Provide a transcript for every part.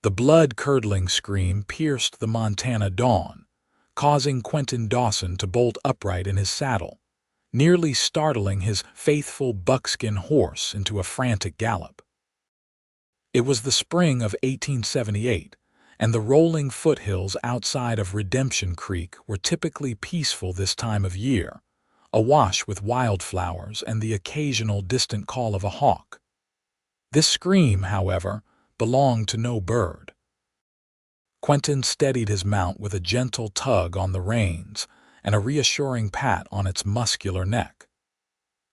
The blood-curdling scream pierced the Montana dawn, causing Quentin Dawson to bolt upright in his saddle, nearly startling his faithful buckskin horse into a frantic gallop. It was the spring of 1878, and the rolling foothills outside of Redemption Creek were typically peaceful this time of year, awash with wildflowers and the occasional distant call of a hawk. This scream, however, belonged to no bird. Quentin steadied his mount with a gentle tug on the reins and a reassuring pat on its muscular neck.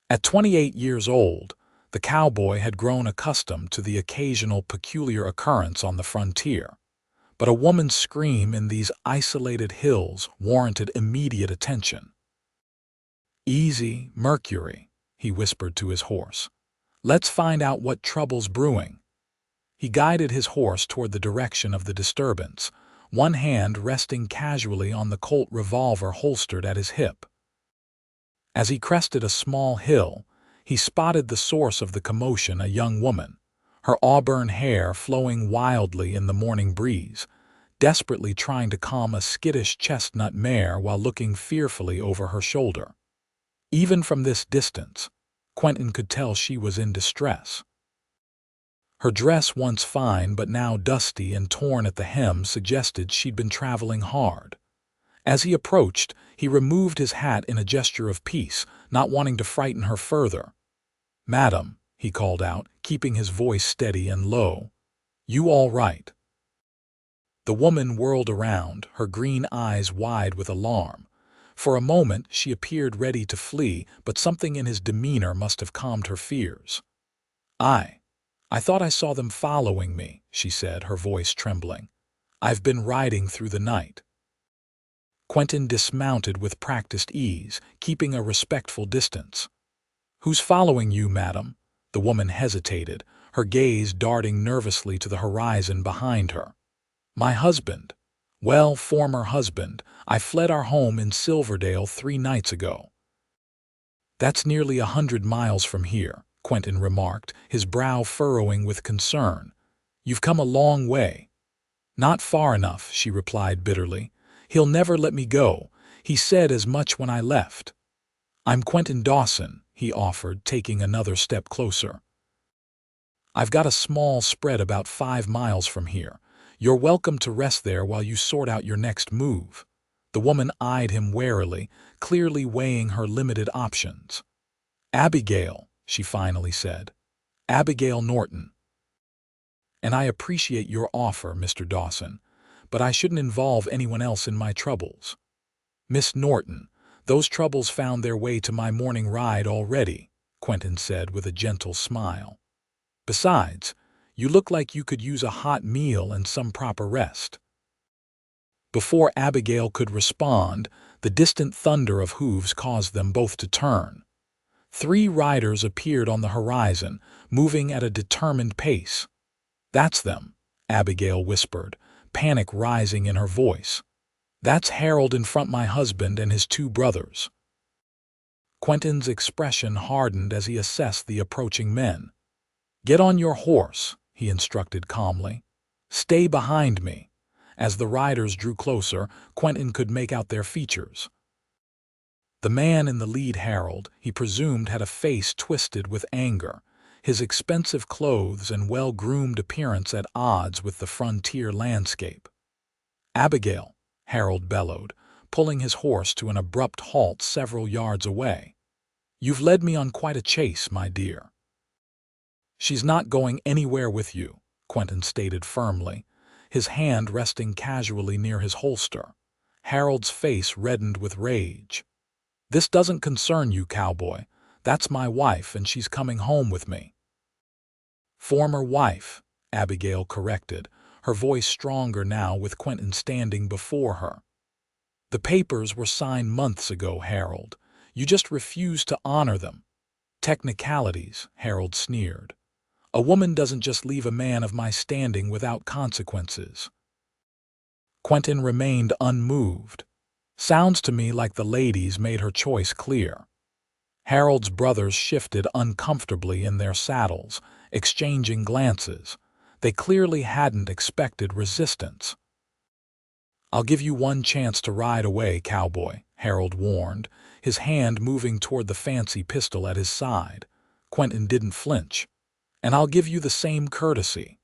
At 28 years old, the cowboy had grown accustomed to the occasional peculiar occurrence on the frontier, but a woman's scream in these isolated hills warranted immediate attention. "Easy, Mercury," he whispered to his horse. "Let's find out what trouble's brewing." He guided his horse toward the direction of the disturbance, one hand resting casually on the Colt revolver holstered at his hip. As he crested a small hill, he spotted the source of the commotion, a young woman, her auburn hair flowing wildly in the morning breeze, desperately trying to calm a skittish chestnut mare while looking fearfully over her shoulder. Even from this distance, Quentin could tell she was in distress. Her dress, once fine but now dusty and torn at the hem, suggested she'd been traveling hard. As he approached, he removed his hat in a gesture of peace, not wanting to frighten her further. "Madam," he called out, keeping his voice steady and low, "you all right?" The woman whirled around, her green eyes wide with alarm. For a moment she appeared ready to flee, but something in his demeanor must have calmed her fears. I thought I saw them following me," she said, her voice trembling. "I've been riding through the night." Quentin dismounted with practiced ease, keeping a respectful distance. "Who's following you, madam?" The woman hesitated, her gaze darting nervously to the horizon behind her. "My husband. Well, former husband. I fled our home in Silverdale 3 nights ago." "That's nearly 100 miles from here," Quentin remarked, his brow furrowing with concern. "You've come a long way." "Not far enough," she replied bitterly. "He'll never let me go. He said as much when I left." "I'm Quentin Dawson," he offered, taking another step closer. "I've got a small spread about 5 miles from here. You're welcome to rest there while you sort out your next move." The woman eyed him warily, clearly weighing her limited options. "Abigail," she finally said. "Abigail Norton." "And I appreciate your offer, Mr. Dawson, but I shouldn't involve anyone else in my troubles." "Miss Norton, those troubles found their way to my morning ride already," Quentin said with a gentle smile. "Besides, you look like you could use a hot meal and some proper rest." Before Abigail could respond, the distant thunder of hooves caused them both to turn. 3 riders appeared on the horizon, moving at a determined pace. "That's them," Abigail whispered, panic rising in her voice. "That's Harold in front, my husband and his 2 brothers." Quentin's expression hardened as he assessed the approaching men. "Get on your horse," he instructed calmly. "Stay behind me." As the riders drew closer, Quentin could make out their features. The man in the lead, Harold, he presumed had a face twisted with anger, his expensive clothes and well-groomed appearance at odds with the frontier landscape. "Abigail," Harold bellowed, pulling his horse to an abrupt halt several yards away. "You've led me on quite a chase, my dear." "She's not going anywhere with you," Quentin stated firmly, his hand resting casually near his holster. Harold's face reddened with rage. "This doesn't concern you, cowboy. That's my wife, and she's coming home with me." "Former wife," Abigail corrected, her voice stronger now with Quentin standing before her. "The papers were signed months ago, Harold. You just refused to honor them." "Technicalities," Harold sneered. "A woman doesn't just leave a man of my standing without consequences." Quentin remained unmoved. "Sounds to me like the ladies made her choice clear." Harold's brothers shifted uncomfortably in their saddles, exchanging glances. They clearly hadn't expected resistance. "I'll give you one chance to ride away, Cowboy," Harold warned, his hand moving toward the fancy pistol at his side. Quentin didn't flinch. "And I'll give you the same courtesy."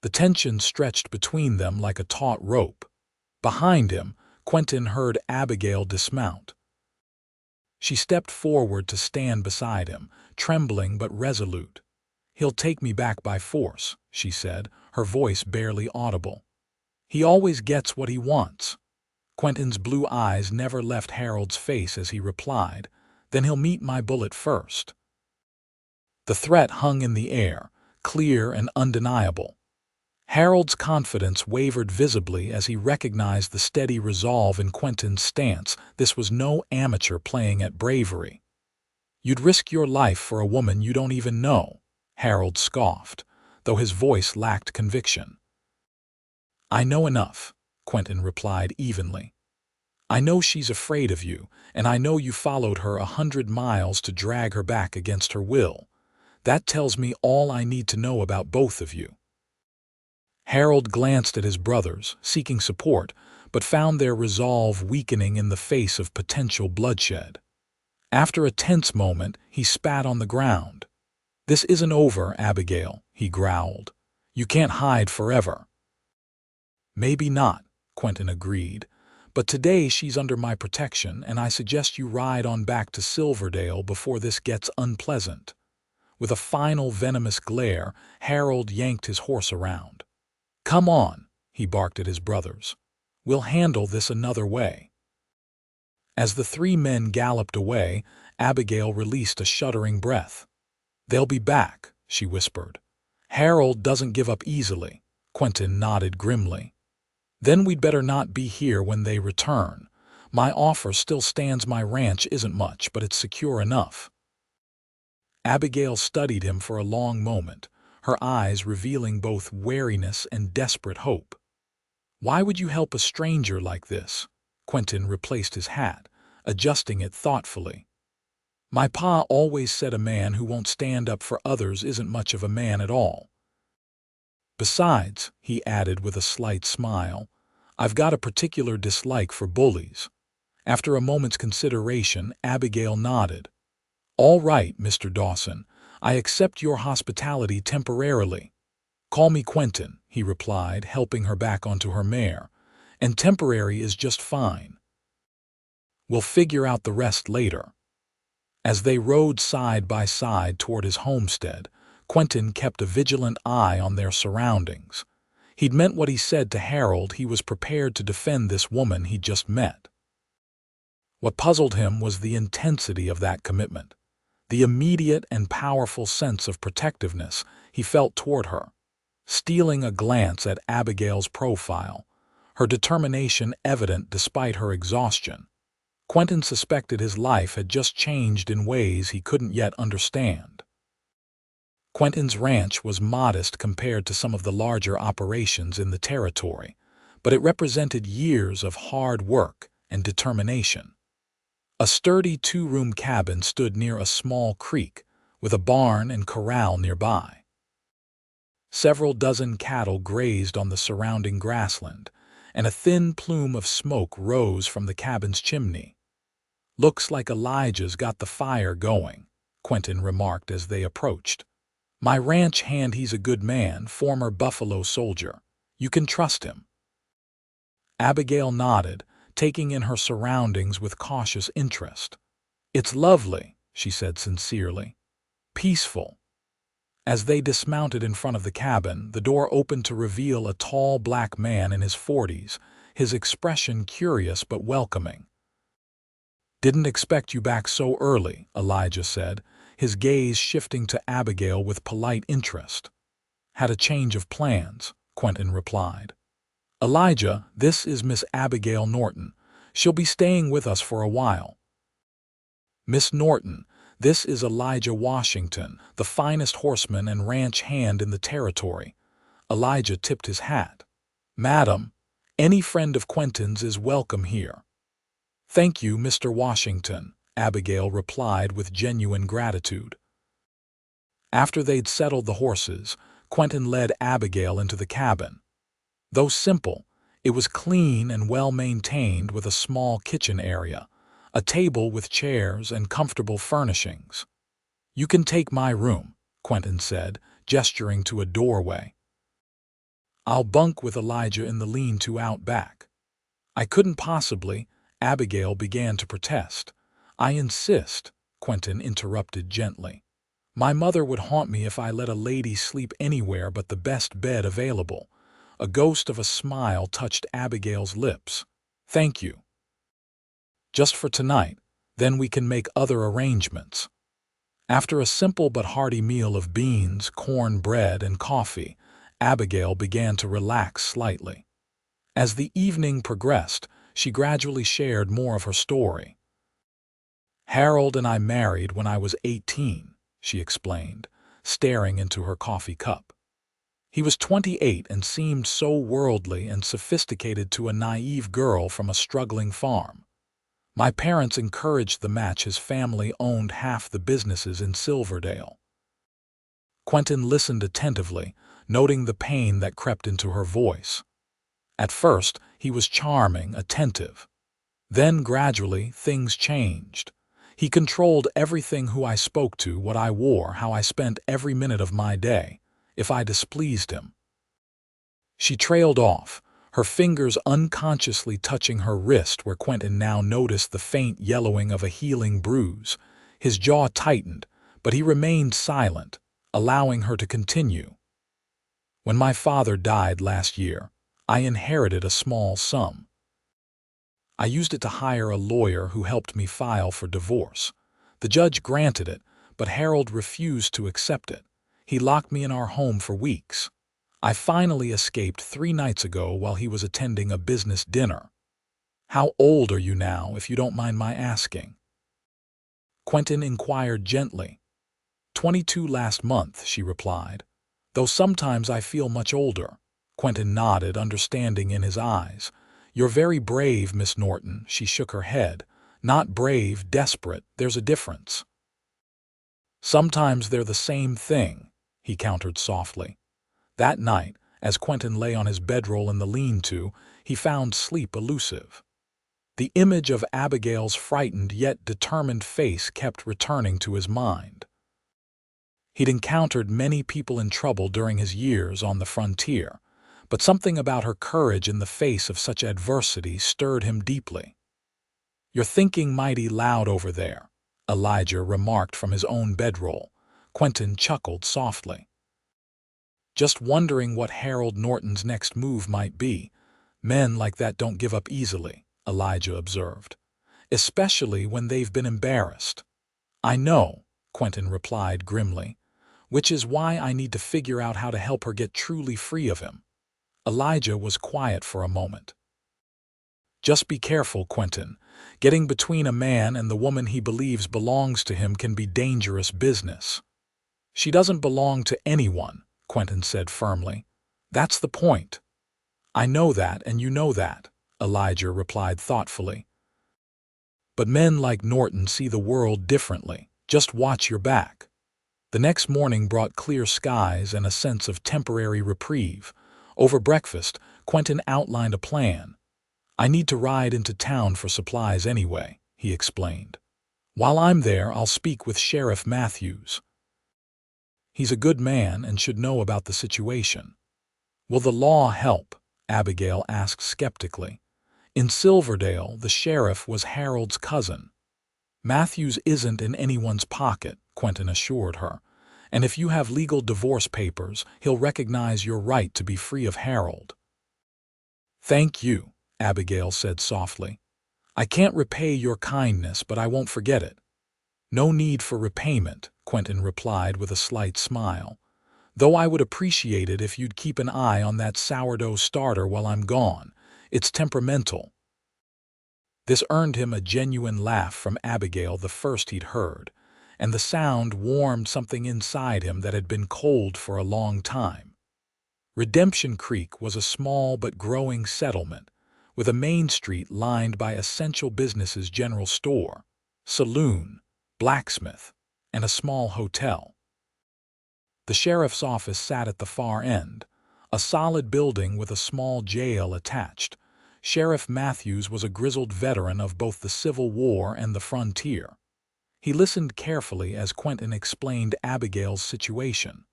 The tension stretched between them like a taut rope. Behind him, Quentin heard Abigail dismount. She stepped forward to stand beside him, trembling but resolute. "He'll take me back by force," she said, her voice barely audible. "He always gets what he wants." Quentin's blue eyes never left Harold's face as he replied, "Then he'll meet my bullet first." The threat hung in the air, clear and undeniable. Harold's confidence wavered visibly as he recognized the steady resolve in Quentin's stance. This was no amateur playing at bravery. "You'd risk your life for a woman you don't even know," Harold scoffed, though his voice lacked conviction. "I know enough," Quentin replied evenly. "I know she's afraid of you, and I know you followed her 100 miles to drag her back against her will. That tells me all I need to know about both of you." Harold glanced at his brothers, seeking support, but found their resolve weakening in the face of potential bloodshed. After a tense moment, he spat on the ground. "This isn't over, Abigail," he growled. "You can't hide forever." "Maybe not," Quentin agreed, "but today she's under my protection, and I suggest you ride on back to Silverdale before this gets unpleasant." With a final venomous glare, Harold yanked his horse around. "Come on," he barked at his brothers. "We'll handle this another way." As the three men galloped away, Abigail released a shuddering breath. "They'll be back," she whispered. "Harold doesn't give up easily." Quentin nodded grimly. "Then we'd better not be here when they return. My offer still stands. My ranch isn't much, but it's secure enough." Abigail studied him for a long moment, her eyes revealing both wariness and desperate hope. "Why would you help a stranger like this?" Quentin replaced his hat, adjusting it thoughtfully. "My pa always said a man who won't stand up for others isn't much of a man at all. Besides," he added with a slight smile, "I've got a particular dislike for bullies." After a moment's consideration, Abigail nodded. "All right, Mr. Dawson, I accept your hospitality temporarily." "Call me Quentin," he replied, helping her back onto her mare, "and temporary is just fine. We'll figure out the rest later." As they rode side by side toward his homestead, Quentin kept a vigilant eye on their surroundings. He'd meant what he said to Harold. He was prepared to defend this woman he'd just met. What puzzled him was the intensity of that commitment, the immediate and powerful sense of protectiveness he felt toward her. Stealing a glance at Abigail's profile, her determination evident despite her exhaustion, Quentin suspected his life had just changed in ways he couldn't yet understand. Quentin's ranch was modest compared to some of the larger operations in the territory, but it represented years of hard work and determination. A sturdy two-room cabin stood near a small creek, with a barn and corral nearby. Several dozen cattle grazed on the surrounding grassland, and a thin plume of smoke rose from the cabin's chimney. "Looks like Elijah's got the fire going," Quentin remarked as they approached. "My ranch hand, he's a good man, former Buffalo soldier. You can trust him." Abigail nodded, taking in her surroundings with cautious interest. "It's lovely," she said sincerely. "Peaceful." As they dismounted in front of the cabin, the door opened to reveal a tall black man in his 40s, his expression curious but welcoming. "Didn't expect you back so early," Elijah said, his gaze shifting to Abigail with polite interest. "Had a change of plans," Quentin replied. "Elijah, this is Miss Abigail Norton. She'll be staying with us for a while." "Miss Norton, this is Elijah Washington, the finest horseman and ranch hand in the territory." Elijah tipped his hat. "Madam, any friend of Quentin's is welcome here." "Thank you, Mr. Washington," Abigail replied with genuine gratitude. After they'd settled the horses, Quentin led Abigail into the cabin. Though simple, it was clean and well-maintained with a small kitchen area, a table with chairs and comfortable furnishings. "You can take my room," Quentin said, gesturing to a doorway. "I'll bunk with Elijah in the lean-to out back." "I couldn't possibly," Abigail began to protest. "I insist," Quentin interrupted gently. "My mother would haunt me if I let a lady sleep anywhere but the best bed available." A ghost of a smile touched Abigail's lips. "Thank you. Just for tonight, then we can make other arrangements." After a simple but hearty meal of beans, corn bread, and coffee, Abigail began to relax slightly. As the evening progressed, she gradually shared more of her story. "Harold and I married when I was 18, she explained, staring into her coffee cup. "He was 28 and seemed so worldly and sophisticated to a naive girl from a struggling farm. My parents encouraged the match. His family owned half the businesses in Silverdale." Quentin listened attentively, noting the pain that crept into her voice. At first, he was charming, attentive. Then, gradually, things changed. "He controlled everything: who I spoke to, what I wore, how I spent every minute of my day, if I displeased him." She trailed off, her fingers unconsciously touching her wrist where Quentin now noticed the faint yellowing of a healing bruise. His jaw tightened, but he remained silent, allowing her to continue. "When my father died last year, I inherited a small sum. I used it to hire a lawyer who helped me file for divorce. The judge granted it, but Harold refused to accept it. He locked me in our home for weeks. I finally escaped 3 nights ago while he was attending a business dinner." "How old are you now, if you don't mind my asking?" Quentin inquired gently. 22 last month, she replied. "Though sometimes I feel much older." Quentin nodded, understanding in his eyes. "You're very brave, Miss Norton." She shook her head. "Not brave, desperate. There's a difference." "Sometimes they're the same thing," he countered softly. That night, as Quentin lay on his bedroll in the lean-to, he found sleep elusive. The image of Abigail's frightened yet determined face kept returning to his mind. He'd encountered many people in trouble during his years on the frontier, but something about her courage in the face of such adversity stirred him deeply. "You're thinking mighty loud over there," Elijah remarked from his own bedroll. Quentin chuckled softly. "Just wondering what Harold Norton's next move might be. Men like that don't give up easily," Elijah observed, "especially when they've been embarrassed." "I know," Quentin replied grimly, "which is why I need to figure out how to help her get truly free of him." Elijah was quiet for a moment. "Just be careful, Quentin. Getting between a man and the woman he believes belongs to him can be dangerous business." "She doesn't belong to anyone," Quentin said firmly. "That's the point." "I know that, and you know that," Elijah replied thoughtfully. "But men like Norton see the world differently. Just watch your back." The next morning brought clear skies and a sense of temporary reprieve. Over breakfast, Quentin outlined a plan. "I need to ride into town for supplies anyway," he explained. "While I'm there, I'll speak with Sheriff Matthews. He's a good man and should know about the situation." "Will the law help?" Abigail asked skeptically. "In Silverdale, the sheriff was Harold's cousin." "Matthews isn't in anyone's pocket," Quentin assured her. "And if you have legal divorce papers, he'll recognize your right to be free of Harold." "Thank you," Abigail said softly. "I can't repay your kindness, but I won't forget it." "No need for repayment," Quentin replied with a slight smile. "Though I would appreciate it if you'd keep an eye on that sourdough starter while I'm gone. It's temperamental." This earned him a genuine laugh from Abigail, the first he'd heard, and the sound warmed something inside him that had been cold for a long time. Redemption Creek was a small but growing settlement, with a main street lined by essential businesses: general store, saloon, blacksmith, and a small hotel. The sheriff's office sat at the far end, a solid building with a small jail attached. Sheriff Matthews was a grizzled veteran of both the Civil War and the frontier. He listened carefully as Quentin explained Abigail's situation.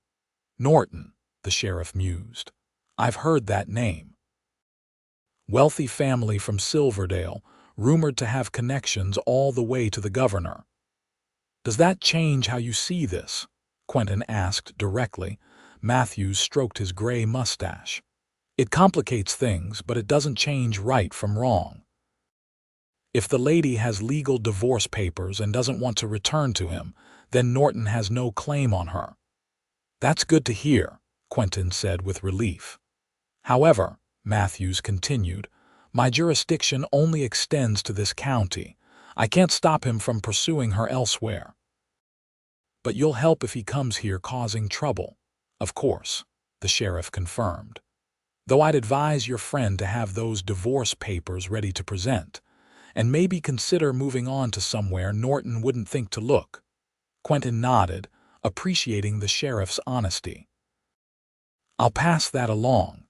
"Norton," the sheriff mused. "I've heard that name. Wealthy family from Silverdale, rumored to have connections all the way to the governor. Does that change how you see this?" Quentin asked directly. Matthews stroked his gray mustache. "It complicates things, but it doesn't change right from wrong. If the lady has legal divorce papers and doesn't want to return to him, then Norton has no claim on her." "That's good to hear," Quentin said with relief. "However," Matthews continued, "my jurisdiction only extends to this county. I can't stop him from pursuing her elsewhere." "But you'll help if he comes here causing trouble." "Of course," the sheriff confirmed. "Though I'd advise your friend to have those divorce papers ready to present, and maybe consider moving on to somewhere Norton wouldn't think to look." Quentin nodded, appreciating the sheriff's honesty. "I'll pass that along."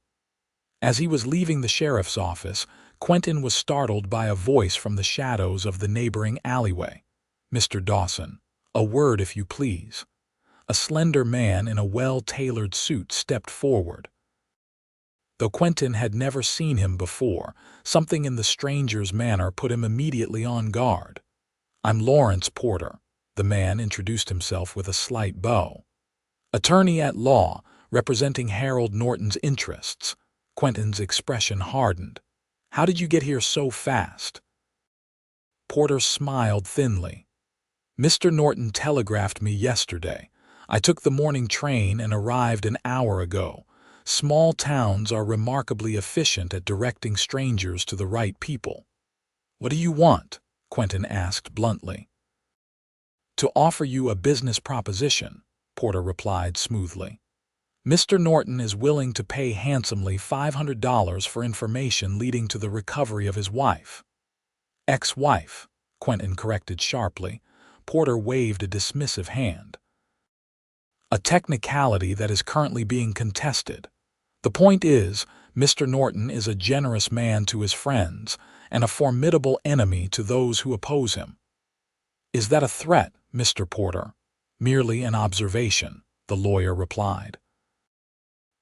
As he was leaving the sheriff's office, Quentin was startled by a voice from the shadows of the neighboring alleyway. "Mr. Dawson, a word if you please." A slender man in a well-tailored suit stepped forward. Though Quentin had never seen him before, something in the stranger's manner put him immediately on guard. "I'm Lawrence Porter," the man introduced himself with a slight bow. "Attorney at law, representing Harold Norton's interests." Quentin's expression hardened. "How did you get here so fast?" Porter smiled thinly. "Mr. Norton telegraphed me yesterday. I took the morning train and arrived an hour ago. Small towns are remarkably efficient at directing strangers to the right people." "What do you want?" Quentin asked bluntly. "To offer you a business proposition," Porter replied smoothly. "Mr. Norton is willing to pay handsomely $500 for information leading to the recovery of his wife." "Ex-wife," Quentin corrected sharply. Porter waved a dismissive hand. "A technicality that is currently being contested. The point is, Mr. Norton is a generous man to his friends and a formidable enemy to those who oppose him." "Is that a threat, Mr. Porter?" "Merely an observation," the lawyer replied.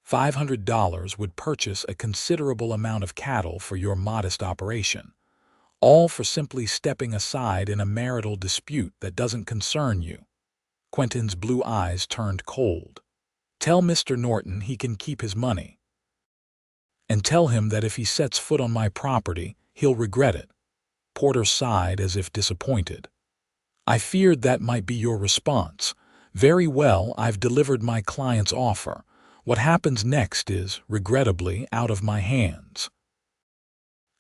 $500 would purchase a considerable amount of cattle for your modest operation, all for simply stepping aside in a marital dispute that doesn't concern you. Quentin's blue eyes turned cold. "Tell Mr. Norton he can keep his money. And tell him that if he sets foot on my property, he'll regret it." Porter sighed as if disappointed. "I feared that might be your response. Very well, I've delivered my client's offer. What happens next is, regrettably, out of my hands."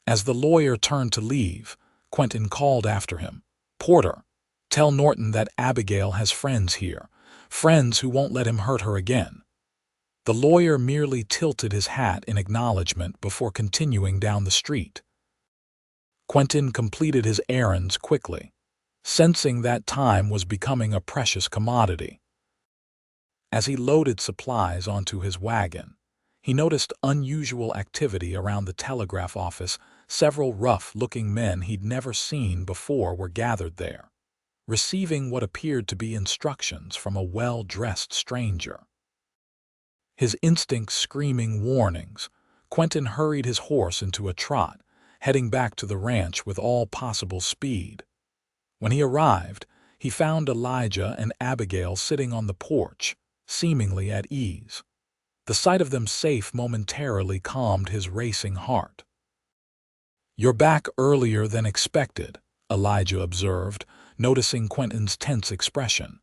As the lawyer turned to leave, Quentin called after him. "Porter, tell Norton that Abigail has friends here, friends who won't let him hurt her again." The lawyer merely tilted his hat in acknowledgement before continuing down the street. Quentin completed his errands quickly, sensing that time was becoming a precious commodity. As he loaded supplies onto his wagon, he noticed unusual activity around the telegraph office. Several rough-looking men he'd never seen before were gathered there, receiving what appeared to be instructions from a well-dressed stranger. His instincts screaming warnings, Quentin hurried his horse into a trot, heading back to the ranch with all possible speed. When he arrived, he found Elijah and Abigail sitting on the porch, seemingly at ease. The sight of them safe momentarily calmed his racing heart. "You're back earlier than expected," Elijah observed, noticing Quentin's tense expression.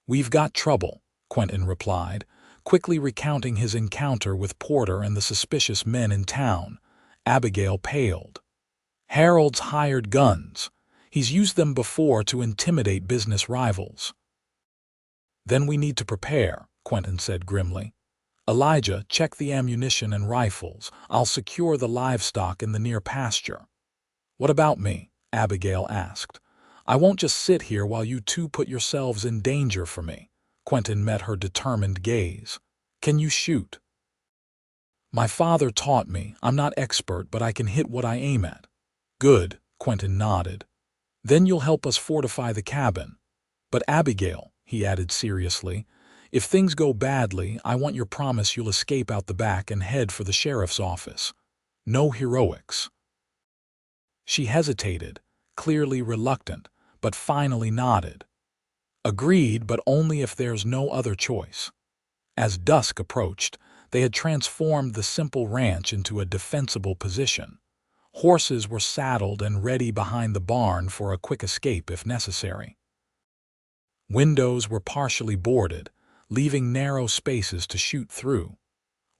"We've got trouble," Quentin replied, quickly recounting his encounter with Porter and the suspicious men in town. Abigail paled. "Harold's hired guns. He's used them before to intimidate business rivals." "Then we need to prepare," Quentin said grimly. "Elijah, check the ammunition and rifles. I'll secure the livestock in the near pasture." "What about me?" Abigail asked. "I won't just sit here while you two put yourselves in danger for me." Quentin met her determined gaze. "Can you shoot?" "My father taught me. I'm not expert, but I can hit what I aim at." "Good," Quentin nodded. "Then you'll help us fortify the cabin. But Abigail," he added seriously, "if things go badly, I want your promise you'll escape out the back and head for the sheriff's office. No heroics." She hesitated, clearly reluctant, but finally nodded. "Agreed, but only if there's no other choice." As dusk approached, they had transformed the simple ranch into a defensible position. Horses were saddled and ready behind the barn for a quick escape if necessary. Windows were partially boarded, leaving narrow spaces to shoot through.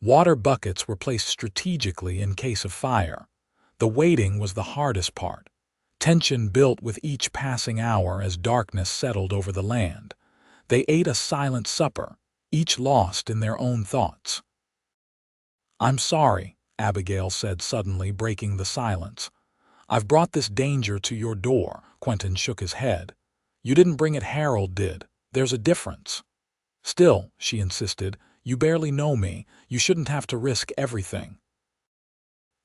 Water buckets were placed strategically in case of fire. The waiting was the hardest part. Tension built with each passing hour as darkness settled over the land. They ate a silent supper, each lost in their own thoughts. "I'm sorry," Abigail said suddenly, breaking the silence. "I've brought this danger to your door." Quentin shook his head. "You didn't bring it, Harold did. There's a difference." "Still," she insisted, "you barely know me. You shouldn't have to risk everything."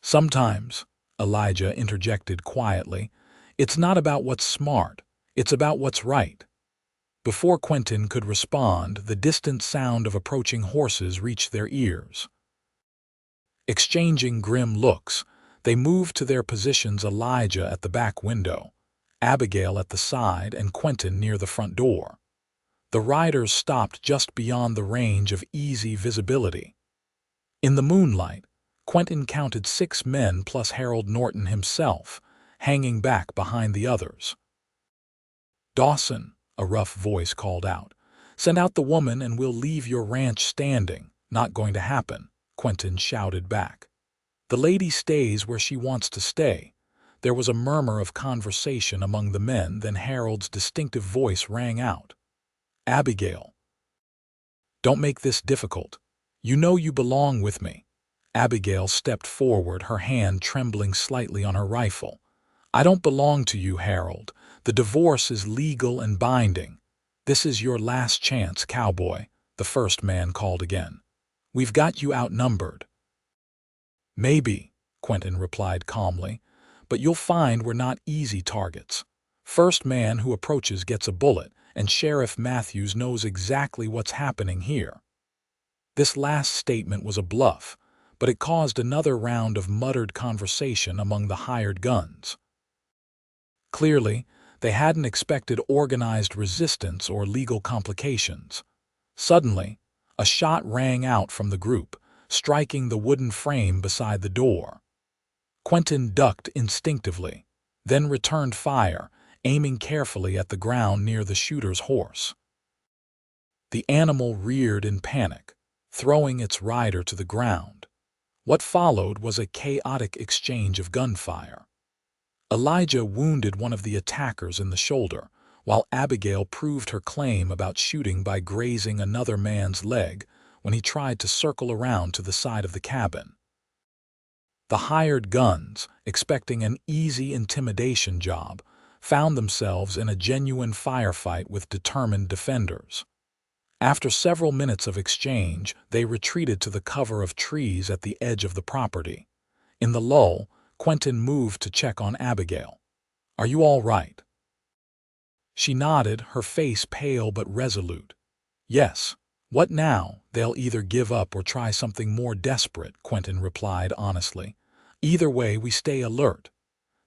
"Sometimes," Elijah interjected quietly, "it's not about what's smart. It's about what's right." Before Quentin could respond, the distant sound of approaching horses reached their ears. Exchanging grim looks, they moved to their positions, Elijah at the back window, Abigail at the side, and Quentin near the front door. The riders stopped just beyond the range of easy visibility. In the moonlight, Quentin counted 6 men plus Harold Norton himself, hanging back behind the others. "Dawson," a rough voice called out, "send out the woman and we'll leave your ranch standing." "Not going to happen," Quentin shouted back. "The lady stays where she wants to stay." There was a murmur of conversation among the men, then Harold's distinctive voice rang out. "Abigail, don't make this difficult. You know you belong with me." Abigail stepped forward, her hand trembling slightly on her rifle. "I don't belong to you, Harold. The divorce is legal and binding." "This is your last chance, Cowboy," the first man called again. "We've got you outnumbered." "Maybe," Quentin replied calmly, "but you'll find we're not easy targets. First man who approaches gets a bullet, and Sheriff Matthews knows exactly what's happening here." This last statement was a bluff, but it caused another round of muttered conversation among the hired guns. Clearly, they hadn't expected organized resistance or legal complications. Suddenly, a shot rang out from the group, striking the wooden frame beside the door. Quentin ducked instinctively, then returned fire, aiming carefully at the ground near the shooter's horse. The animal reared in panic, throwing its rider to the ground. What followed was a chaotic exchange of gunfire. Elijah wounded one of the attackers in the shoulder, while Abigail proved her claim about shooting by grazing another man's leg when he tried to circle around to the side of the cabin. The hired guns, expecting an easy intimidation job, found themselves in a genuine firefight with determined defenders. After several minutes of exchange, they retreated to the cover of trees at the edge of the property. In the lull, Quentin moved to check on Abigail. "Are you all right?" She nodded, her face pale but resolute. "Yes. What now? They'll either give up or try something more desperate," Quentin replied honestly. "Either way, we stay alert."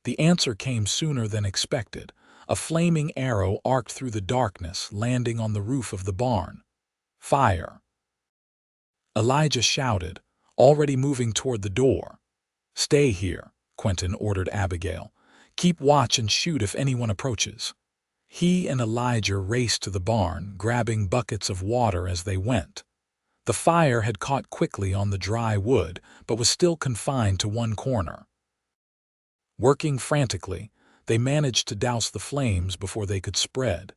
The answer came sooner than expected. A flaming arrow arced through the darkness, landing on the roof of the barn. "Fire!" Elijah shouted, already moving toward the door. "Stay here," Quentin ordered Abigail. "Keep watch and shoot if anyone approaches." He and Elijah raced to the barn, grabbing buckets of water as they went. The fire had caught quickly on the dry wood, but was still confined to one corner. Working frantically, they managed to douse the flames before they could spread.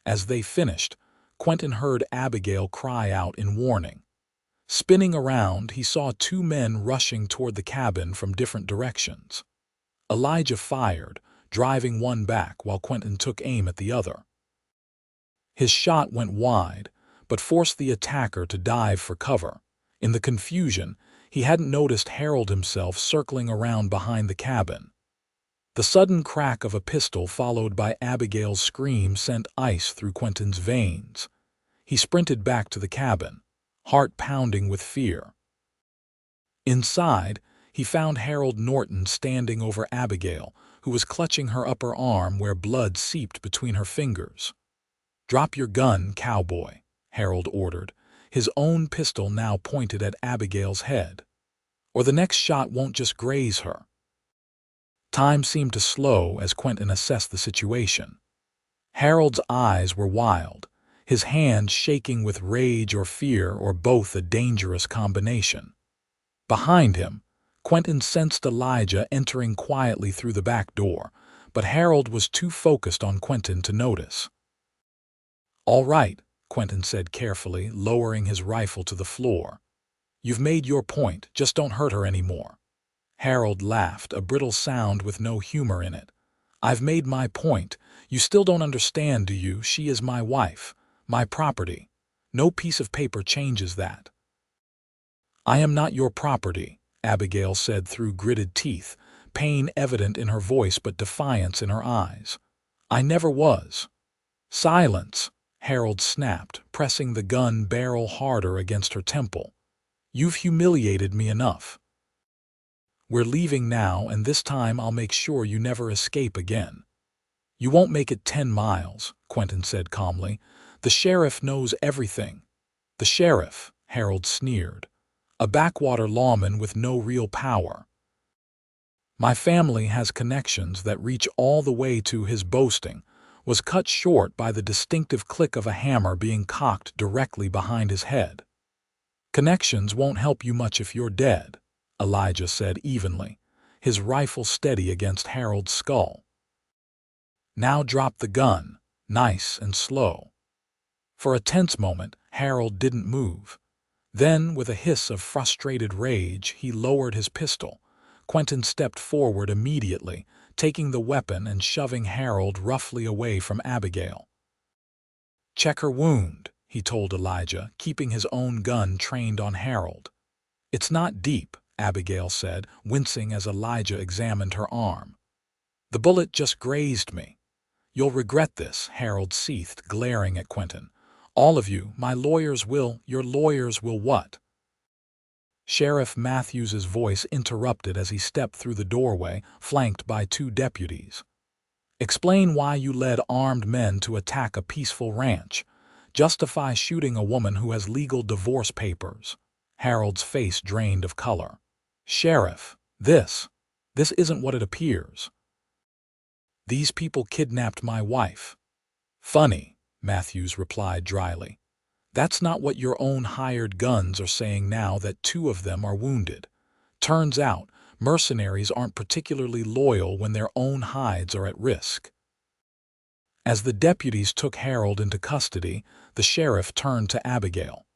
As they finished, Quentin heard Abigail cry out in warning. Spinning around, he saw 2 men rushing toward the cabin from different directions. Elijah fired, driving one back while Quentin took aim at the other. His shot went wide, but forced the attacker to dive for cover. In the confusion, he hadn't noticed Harold himself circling around behind the cabin. The sudden crack of a pistol followed by Abigail's scream sent ice through Quentin's veins. He sprinted back to the cabin, heart pounding with fear. Inside, he found Harold Norton standing over Abigail, who was clutching her upper arm where blood seeped between her fingers. "Drop your gun, Cowboy," Harold ordered, his own pistol now pointed at Abigail's head. "Or the next shot won't just graze her." Time seemed to slow as Quentin assessed the situation. Harold's eyes were wild, his hand shaking with rage or fear or both, a dangerous combination. Behind him, Quentin sensed Elijah entering quietly through the back door, but Harold was too focused on Quentin to notice. "All right," Quentin said carefully, lowering his rifle to the floor. "You've made your point, just don't hurt her anymore." Harold laughed, a brittle sound with no humor in it. "I've made my point. You still don't understand, do you? She is my wife, my property. No piece of paper changes that." "I am not your property," Abigail said through gritted teeth, pain evident in her voice but defiance in her eyes. "I never was." "Silence," Harold snapped, pressing the gun barrel harder against her temple. "You've humiliated me enough. We're leaving now, and this time I'll make sure you never escape again." "You won't make it 10 miles, Quentin said calmly. "The sheriff knows everything." "The sheriff," Harold sneered. "A backwater lawman with no real power." "My family has connections that reach all the way to," his boasting was cut short by the distinctive click of a hammer being cocked directly behind his head. "Connections won't help you much if you're dead," Elijah said evenly, his rifle steady against Harold's skull. "Now drop the gun, nice and slow." For a tense moment, Harold didn't move. Then, with a hiss of frustrated rage, he lowered his pistol. Quentin stepped forward immediately, taking the weapon and shoving Harold roughly away from Abigail. "Check her wound," he told Elijah, keeping his own gun trained on Harold. "It's not deep," Abigail said, wincing as Elijah examined her arm. "The bullet just grazed me." "You'll regret this," Harold seethed, glaring at Quentin. "All of you, my lawyers will—" "Your lawyers will what?" Sheriff Matthews's voice interrupted as he stepped through the doorway, flanked by 2 deputies. "Explain why you led armed men to attack a peaceful ranch. Justify shooting a woman who has legal divorce papers." Harold's face drained of color. "Sheriff, this isn't what it appears. These people kidnapped my wife." "Funny," Matthews replied dryly. "That's not what your own hired guns are saying now that 2 of them are wounded. Turns out, mercenaries aren't particularly loyal when their own hides are at risk." As the deputies took Harold into custody, the sheriff turned to Abigail.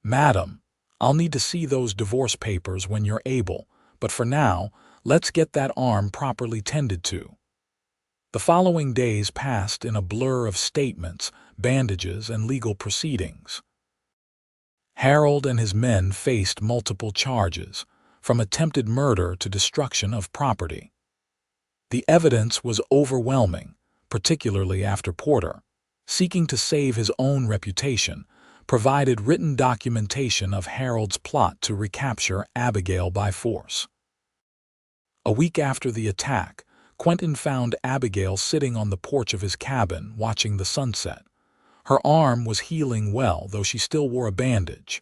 "Madam, I'll need to see those divorce papers when you're able, but for now, let's get that arm properly tended to." The following days passed in a blur of statements, bandages, and legal proceedings. Harold and his men faced multiple charges, from attempted murder to destruction of property. The evidence was overwhelming, particularly after Porter, seeking to save his own reputation, provided written documentation of Harold's plot to recapture Abigail by force. A week after the attack, Quentin found Abigail sitting on the porch of his cabin, watching the sunset. Her arm was healing well, though she still wore a bandage.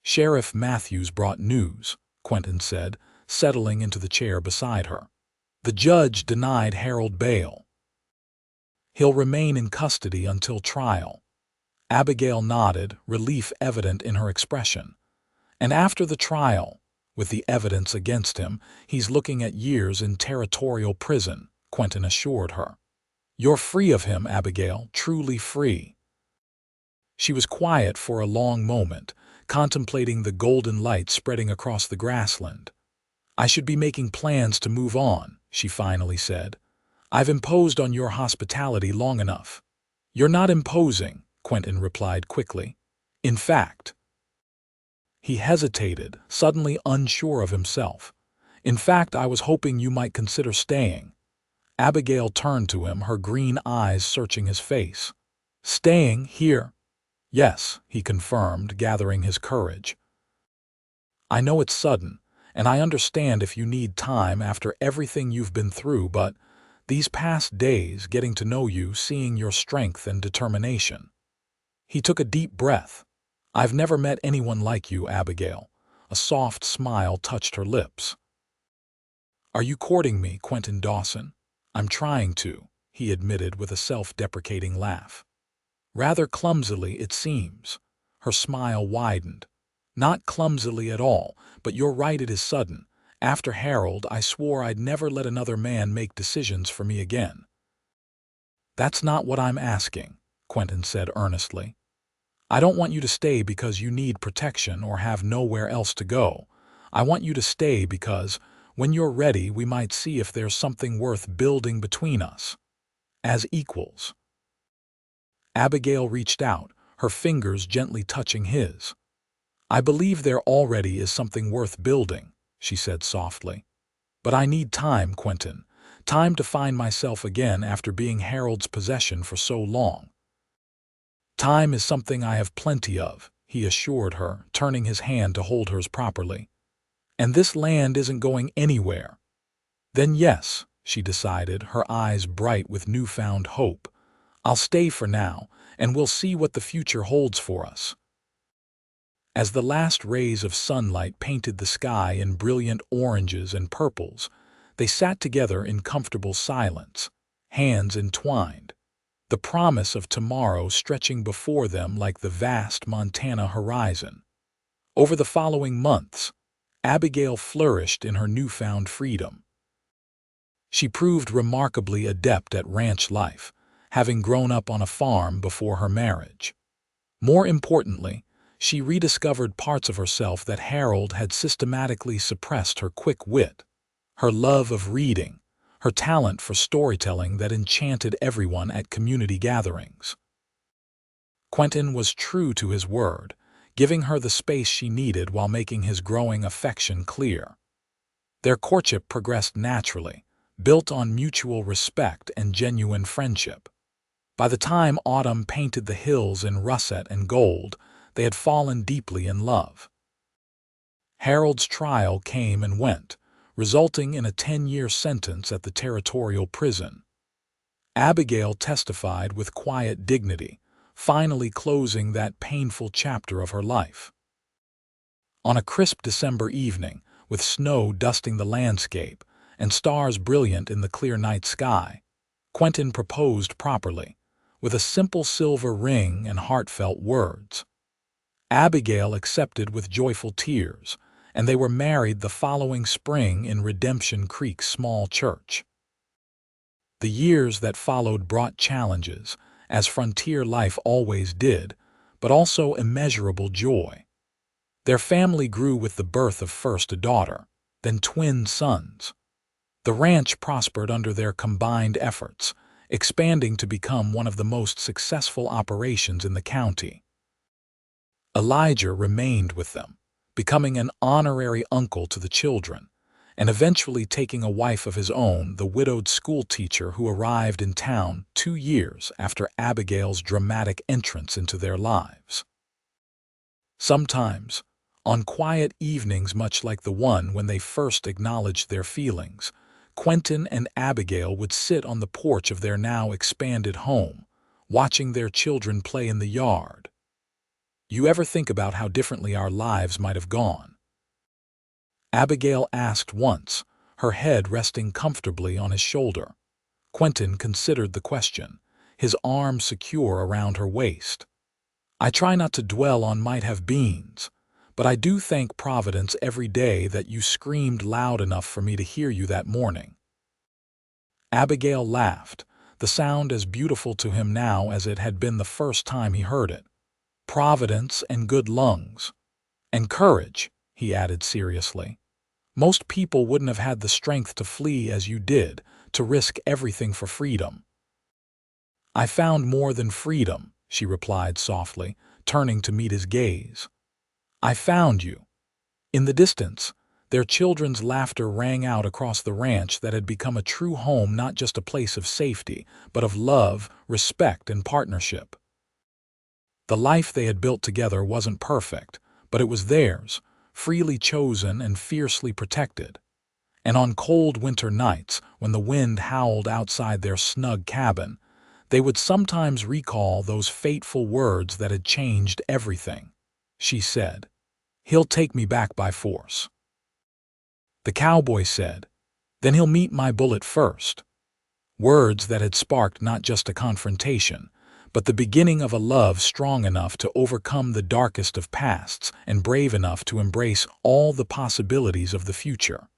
"Sheriff Matthews brought news," Quentin said, settling into the chair beside her. "The judge denied Harold bail. He'll remain in custody until trial." Abigail nodded, relief evident in her expression. "And after the trial, with the evidence against him, he's looking at years in territorial prison," Quentin assured her. "You're free of him, Abigail, truly free." She was quiet for a long moment, contemplating the golden light spreading across the grassland. "I should be making plans to move on," she finally said. "I've imposed on your hospitality long enough." "You're not imposing," Quentin replied quickly. In fact, he hesitated, suddenly unsure of himself. In fact, I was hoping you might consider staying. Abigail turned to him, her green eyes searching his face. Staying here? Yes, he confirmed, gathering his courage. I know it's sudden, and I understand if you need time after everything you've been through, but these past days, getting to know you, seeing your strength and determination. He took a deep breath. I've never met anyone like you, Abigail. A soft smile touched her lips. Are you courting me, Quentin Dawson? I'm trying to, he admitted with a self-deprecating laugh. Rather clumsily, it seems. Her smile widened. Not clumsily at all, but you're right, it is sudden. After Harold, I swore I'd never let another man make decisions for me again. That's not what I'm asking, Quentin said earnestly. I don't want you to stay because you need protection or have nowhere else to go. I want you to stay because, when you're ready, we might see if there's something worth building between us. As equals. Abigail reached out, her fingers gently touching his. I believe there already is something worth building, she said softly. But I need time, Quentin. Time to find myself again after being Harold's possession for so long. Time is something I have plenty of, he assured her, turning his hand to hold hers properly. And this land isn't going anywhere. Then yes, she decided, her eyes bright with newfound hope. I'll stay for now, and we'll see what the future holds for us. As the last rays of sunlight painted the sky in brilliant oranges and purples, they sat together in comfortable silence, hands entwined, the promise of tomorrow stretching before them like the vast Montana horizon. Over the following months, Abigail flourished in her newfound freedom. She proved remarkably adept at ranch life, having grown up on a farm before her marriage. More importantly, she rediscovered parts of herself that Harold had systematically suppressed: her quick wit, her love of reading, her talent for storytelling that enchanted everyone at community gatherings. Quentin was true to his word, giving her the space she needed while making his growing affection clear. Their courtship progressed naturally, built on mutual respect and genuine friendship. By the time autumn painted the hills in russet and gold, they had fallen deeply in love. Harold's trial came and went, resulting in a 10-year sentence at the territorial prison. Abigail testified with quiet dignity, finally closing that painful chapter of her life. On a crisp December evening, with snow dusting the landscape and stars brilliant in the clear night sky, Quentin proposed properly, with a simple silver ring and heartfelt words. Abigail accepted with joyful tears, and they were married the following spring in Redemption Creek's small church. The years that followed brought challenges, as frontier life always did, but also immeasurable joy. Their family grew with the birth of first a daughter, then twin sons. The ranch prospered under their combined efforts, expanding to become one of the most successful operations in the county. Elijah remained with them, becoming an honorary uncle to the children, and eventually taking a wife of his own, the widowed schoolteacher who arrived in town 2 years after Abigail's dramatic entrance into their lives. Sometimes, on quiet evenings much like the one when they first acknowledged their feelings, Quentin and Abigail would sit on the porch of their now expanded home, watching their children play in the yard. You ever think about how differently our lives might have gone? Abigail asked once, her head resting comfortably on his shoulder. Quentin considered the question, his arm secure around her waist. I try not to dwell on might-have-beens, but I do thank Providence every day that you screamed loud enough for me to hear you that morning. Abigail laughed, the sound as beautiful to him now as it had been the first time he heard it. Providence and good lungs. And courage, he added seriously. Most people wouldn't have had the strength to flee as you did, to risk everything for freedom. I found more than freedom, she replied softly, turning to meet his gaze. "I found you." In the distance, their children's laughter rang out across the ranch that had become a true home, not just a place of safety, but of love, respect, and partnership. The life they had built together wasn't perfect, but it was theirs, freely chosen and fiercely protected. And on cold winter nights, when the wind howled outside their snug cabin, they would sometimes recall those fateful words that had changed everything. She said, "He'll take me back by force." The cowboy said, "Then he'll meet my bullet first." Words that had sparked not just a confrontation, but the beginning of a love strong enough to overcome the darkest of pasts and brave enough to embrace all the possibilities of the future.